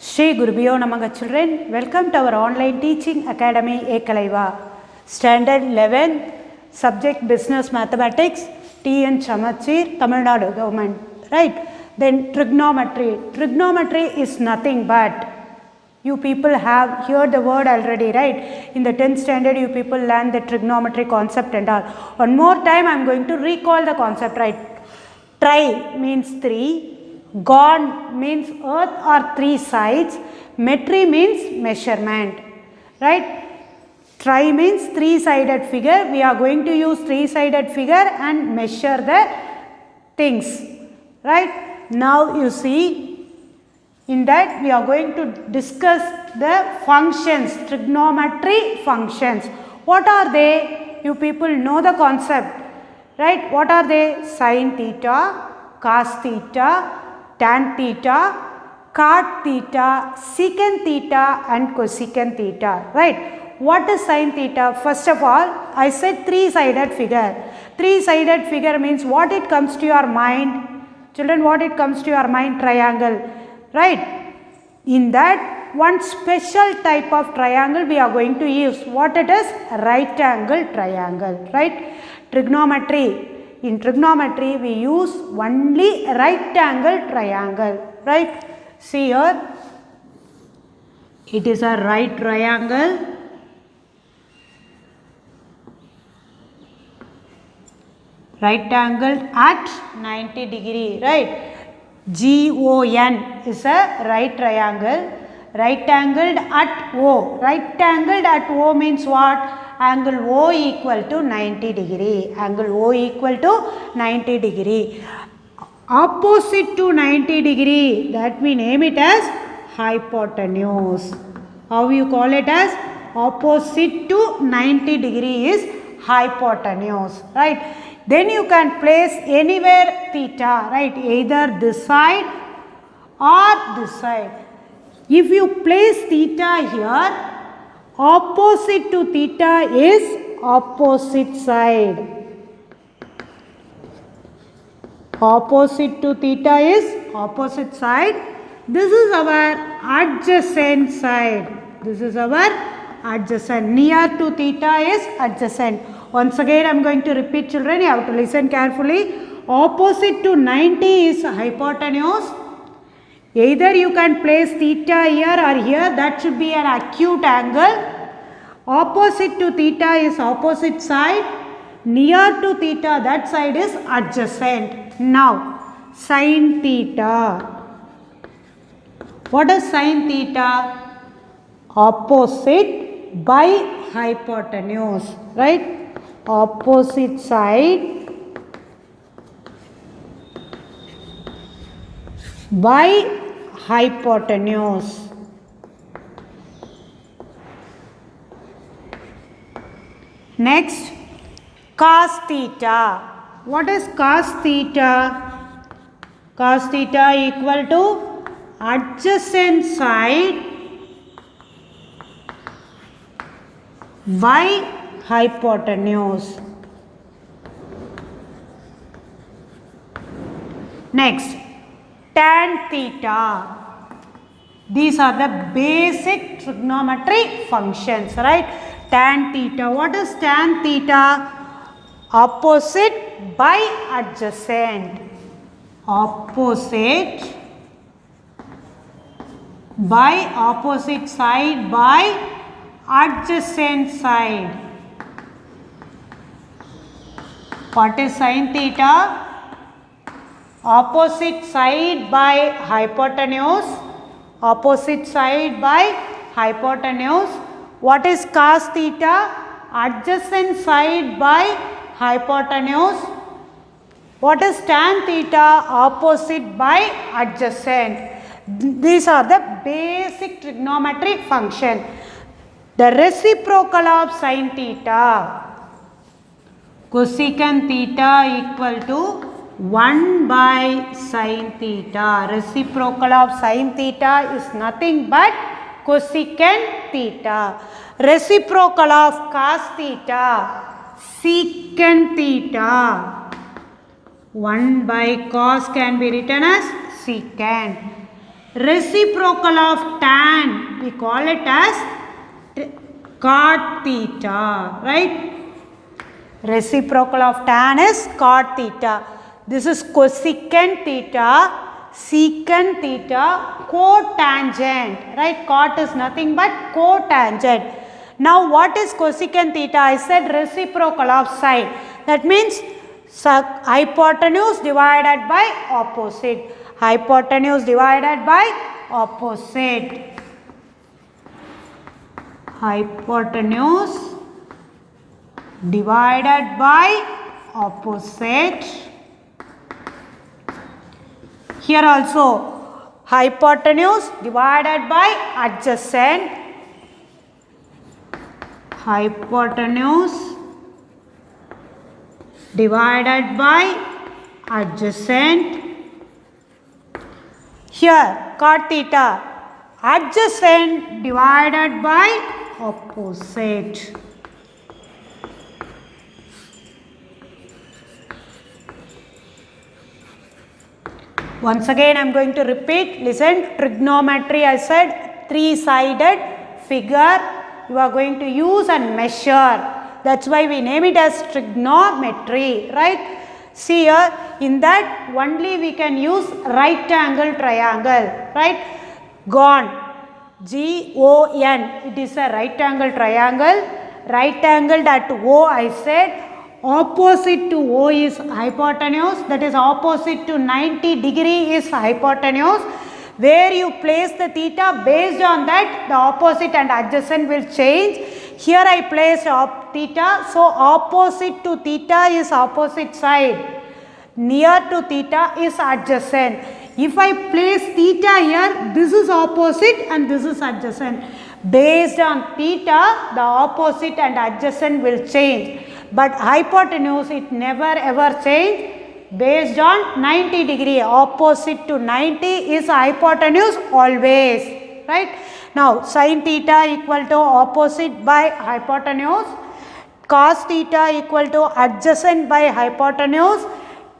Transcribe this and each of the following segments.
Shri Gurubhyo Namaha children, welcome to our online teaching academy Ekalaiva. Standard 11, subject business mathematics, T.N. Chamachir, Tamil Nadu government. Right? Then trigonometry. Trigonometry is nothing but, you people have heard the word already, right? In the 10th standard, you people learn the trigonometry concept and all. One more time, I am going to recall the concept, right? Tri means 3. Gon means earth or 3 sides. Metry means measurement. Right? Tri means 3-sided figure. We are going to use 3-sided figure and measure the things. Right? Now you see, in that we are going to discuss the functions, trigonometry functions. What are they? You people know the concept. Right? What are they? Sin theta, cos theta, tan theta, cot theta, secant theta and cosecant theta. Right? What is sin theta? First of all, I said 3-sided figure. 3-sided figure means what it comes to your mind? Children, what it comes to your mind? Triangle. Right? In that, one special type of triangle we are going to use. What it is? Right angle triangle. Right? Trigonometry. In trigonometry, we use only right angle triangle. Right? See here. It is a right triangle. Right angle at 90 degree. Right? GON is a right triangle. Right angled at O. Right angled at O means what? Angle O equal to 90 degree. Angle O equal to 90 degree. Opposite to 90 degree, that we name it as hypotenuse. How you call it as? Opposite to 90 degree is hypotenuse. Right? Then you can place anywhere theta. Right? Either this side or this side. If you place theta here, opposite to theta is opposite side. Opposite to theta is opposite side. This is our adjacent side. This is our adjacent. Near to theta is adjacent. Once again I am going to repeat, children. You have to listen carefully. Opposite to 90 is hypotenuse. Either you can place theta here or here, that should be an acute angle. Opposite to theta is opposite side. Near to theta, that side is adjacent. Now, sin theta. What is sin theta? Opposite by hypotenuse. Right? Opposite side by hypotenuse. Next, cos theta. What is cos theta? Cos theta equal to adjacent side by hypotenuse. Next, tan theta. These are the basic trigonometric functions, right? Tan theta. What is tan theta? Opposite by adjacent. Opposite by opposite side by adjacent side. What is sin theta? Opposite side by hypotenuse. Opposite side by hypotenuse. What is cos theta? Adjacent side by hypotenuse. What is tan theta? Opposite by adjacent. These are the basic trigonometric function. The reciprocal of sin theta. Cosecant theta equal to 1 by sin theta. Reciprocal of sin theta is nothing but cosecant theta. Reciprocal of cos theta, secant theta. 1 by cos can be written as secant. Reciprocal of tan, we call it as cot theta, right? Reciprocal of tan is cot theta. This is cosecant theta, secant theta, cotangent, right? Cot is nothing but cotangent. Now what is cosecant theta? I said reciprocal of sine. That means hypotenuse divided by opposite. Hypotenuse divided by opposite. Hypotenuse divided by opposite. Here also hypotenuse divided by adjacent. Hypotenuse divided by adjacent. Here cot theta, adjacent divided by opposite. Once again I am going to repeat, listen, trigonometry I said three-sided figure you are going to use and measure. That's why we name it as trigonometry, right? See here, in that only we can use right angle triangle, right? GON, G-O-N, it is a right angle triangle. Right angled at O I said. Opposite to O is hypotenuse, that is opposite to 90 degree is hypotenuse. Where you place the theta, based on that the opposite and adjacent will change. Here I placed theta, so opposite to theta is opposite side, near to theta is adjacent. If I place theta here, this is opposite and this is adjacent. Based on theta, the opposite and adjacent will change. But hypotenuse, it never ever change. Based on 90 degree, opposite to 90 is hypotenuse always, right? Now sin theta equal to opposite by hypotenuse, cos theta equal to adjacent by hypotenuse,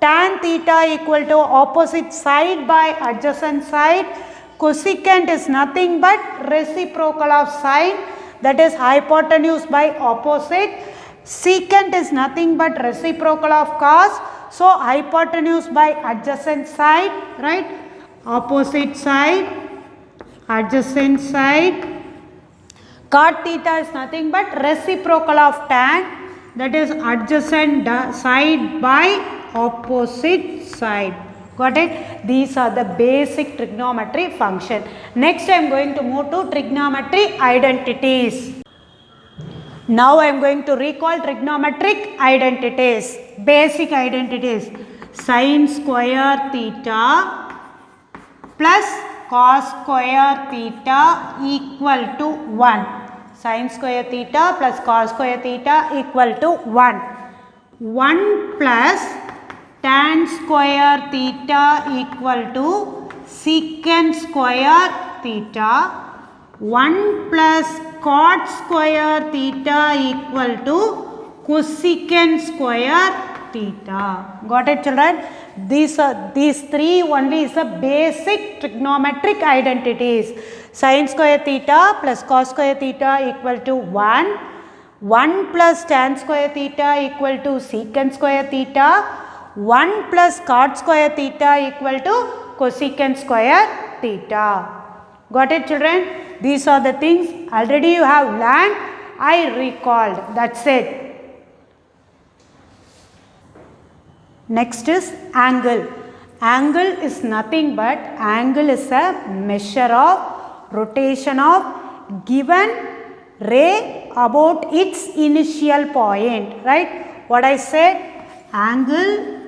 tan theta equal to opposite side by adjacent side, cosecant is nothing but reciprocal of sine, that is hypotenuse by opposite, secant is nothing but reciprocal of cos, so hypotenuse by adjacent side, right? Opposite side, adjacent side. Cot theta is nothing but reciprocal of tan, that is adjacent side by opposite side. Got it? These are the basic trigonometry function. Next I am going to move to trigonometry identities. Now I am going to recall trigonometric identities, basic identities. Sin square theta plus cos square theta equal to 1. Sin square theta plus cos square theta equal to 1. 1 plus tan square theta equal to secant square theta. 1 plus cot square theta equal to cosecant square theta. Got it, children? These three only is the basic trigonometric identities. Sin square theta plus cos square theta equal to 1. 1 plus tan square theta equal to secant square theta. 1 plus cot square theta equal to cosecant square theta. Got it, children? These are the things already you have learned. I recalled. That's it. Next is angle. Angle is nothing but angle is a measure of rotation of given ray about its initial point. Right? What I said? Angle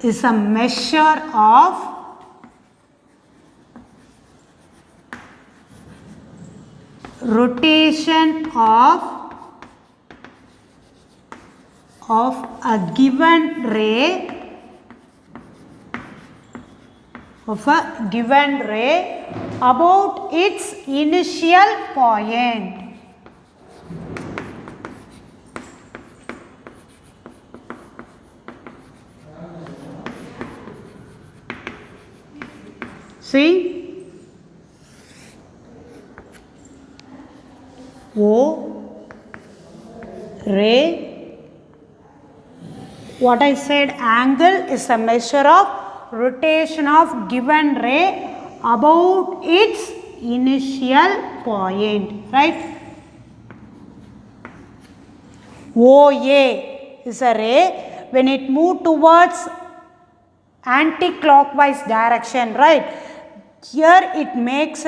is a measure of rotation of a given ray about its initial point. See, O ray, what I said, angle is a measure of rotation of given ray about its initial point, right? OA is a ray when it moves towards anti-clockwise direction, right? Here it makes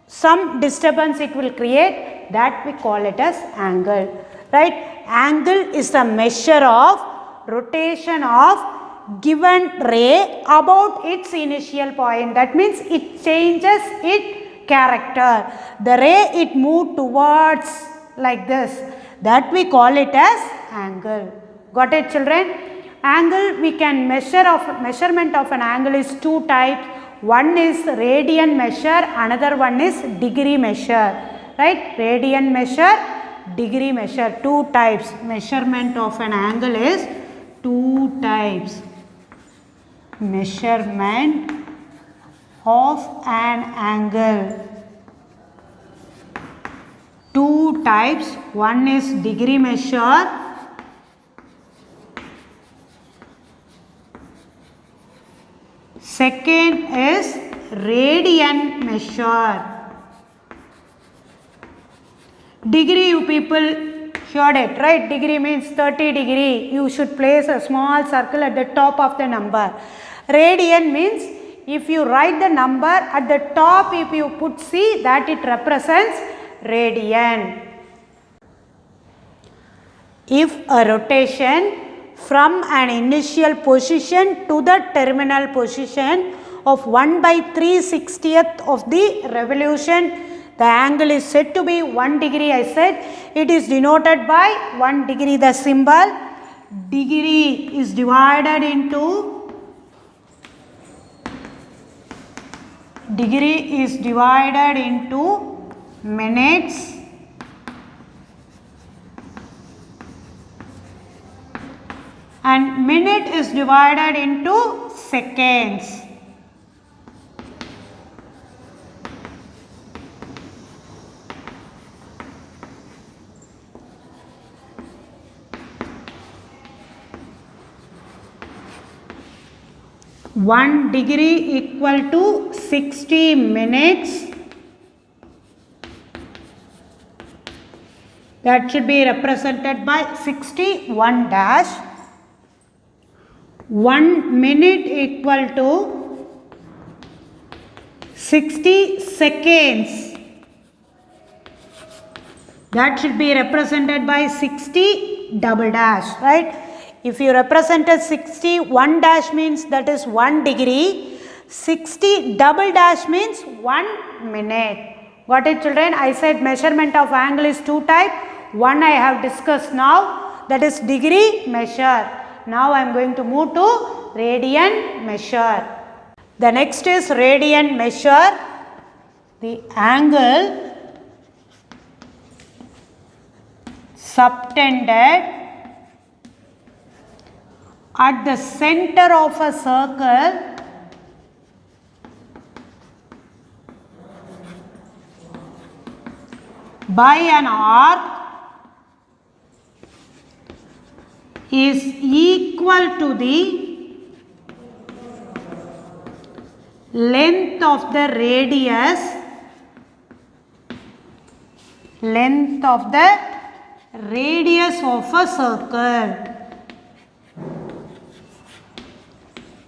some disturbance it will create, that we call it as angle, right? Angle is the measure of rotation of given ray about its initial point. That means it changes its character. The ray it moved towards like this, that we call it as angle. Got it, children? Angle, we can measurement of an angle is two types. One is radian measure, another one is degree measure, right? Radian measure, degree measure, two types. Measurement of an angle is two types. Measurement of an angle, two types. One is degree measure, second is radian measure. Degree, you people heard it, right? Degree means 30 degree. You should place a small circle at the top of the number. Radian means if you write the number at the top, if you put C, that it represents radian. If a rotation from an initial position to the terminal position of 1/360th of the revolution, the angle is said to be 1 degree. I said it is denoted by 1 degree. The symbol degree is divided into minutes and minute is divided into seconds. One degree equal to 60 minutes. That should be represented by 61 dash. 1 minute equal to 60 seconds. That should be represented by 60 double dash, right? If you represented 61 dash means that is 1 degree. 60 double dash means 1 minute. Got it, children? I said measurement of angle is two type. One I have discussed now, that is degree measure. Now I am going to move to radian measure. The next is radian measure. The angle subtended at the center of a circle by an arc is equal to the length of the radius of a circle.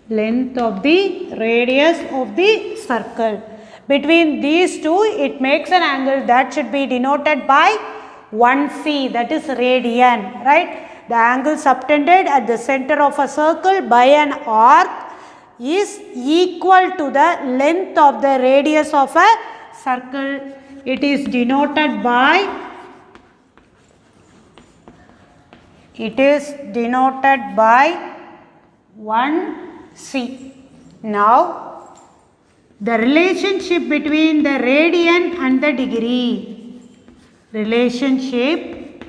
Length of the radius of the circle. Between these two, it makes an angle that should be denoted by 1c, that is radian, right? The angle subtended at the center of a circle by an arc is equal to the length of the radius of a circle. It is denoted by 1c. Now, the relationship between the radian and the degree. Relationship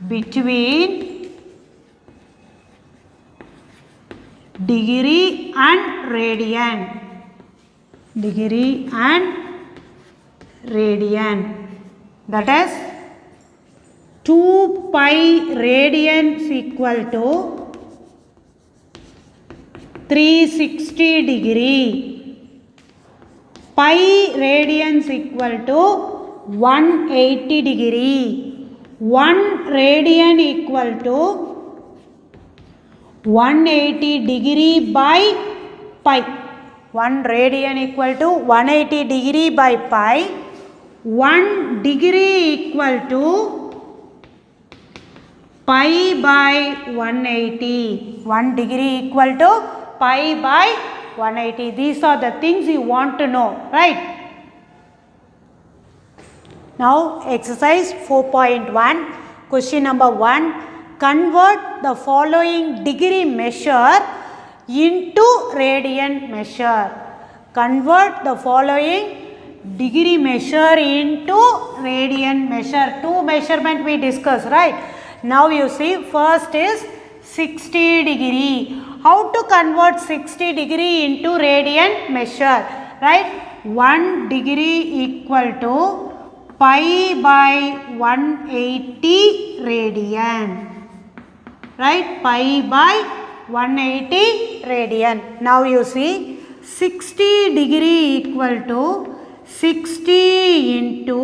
between degree and radian. degree and radian. That is 2 pi radian is equal to 360 degree. Pi radian is equal to 180 degree. 1 radian equal to 180 degree by pi. 1 radian equal to 180 degree by pi. 1 degree equal to pi by 180. 1 degree equal to pi by 180. These are the things you want to know, right? Now exercise 4.1, question number 1. Convert the following degree measure into radian measure. Convert the following degree measure into radian measure. Two measurement we discussed, right? Now you see, first is 60 degree. How to convert 60 degree into radian measure, right? 1 degree equal to pi by 180 radian, right? Pi by 180 radian. Now you see, 60 degree equal to 60 into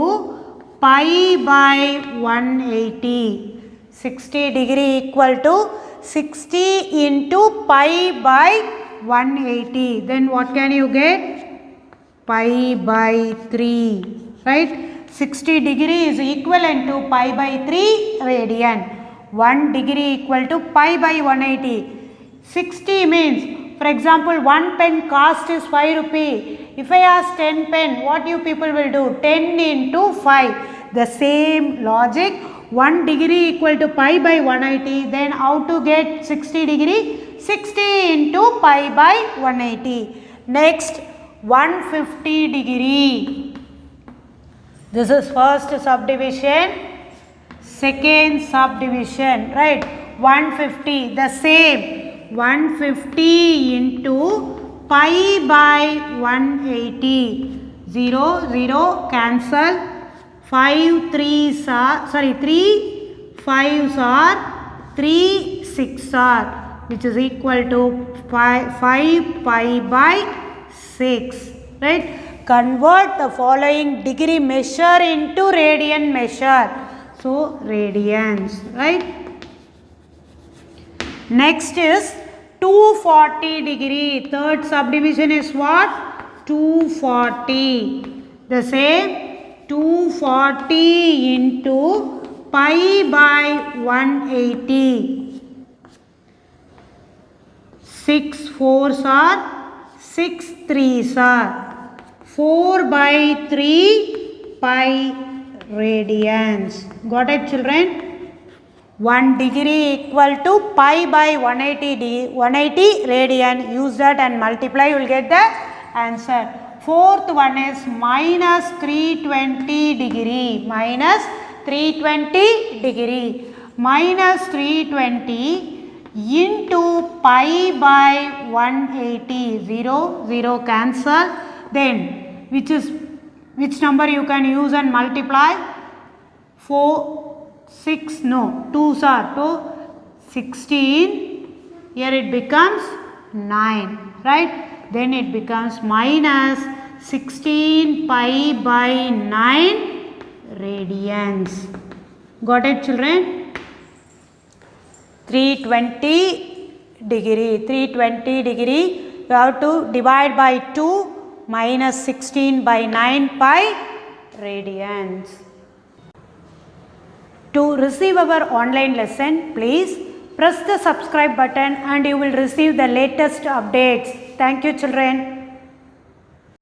pi by 180. 60 degree equal to 60 into pi by 180. Then what can you get? Pi by 3, right? 60 degree is equivalent to pi by 3 radian. 1 degree equal to pi by 180. 60 means, for example, 1 pen cost is 5 rupee. If I ask 10 pen, what you people will do? 10 into 5. The same logic. 1 degree equal to pi by 180. Then how to get 60 degree? 60 into pi by 180. Next, 150 degree. This is first subdivision, second subdivision, right? 150, the same. 150 into pi by 180. 0, 0, cancel. 5 3s are, sorry, 3 5s are 3 6 are, which is equal to 5 pi by 6, right? Convert the following degree measure into radian measure. So, radians, right? Next is 240 degree. Third subdivision is what? 240. The same. 240 into pi by 180. 6 4s are, 6 3s are. 4 by 3 pi radians. Got it, children? 1 degree equal to pi by 180 radian. Use that and multiply, you will get the answer. Fourth one is minus 320 degree. Minus 320 degree. Minus 320 into pi by 180. 0, 0 cancel. Then which number you can use and multiply? 4, 6, no, 2s are 2, 16. Here it becomes 9, right? Then it becomes minus 16 pi by 9 radians. Got it, children? 320 degree. 320 degree. You have to divide by 2, minus 16 by 9 pi radians. To receive our online lesson, please press the subscribe button and you will receive the latest updates. Thank you, children.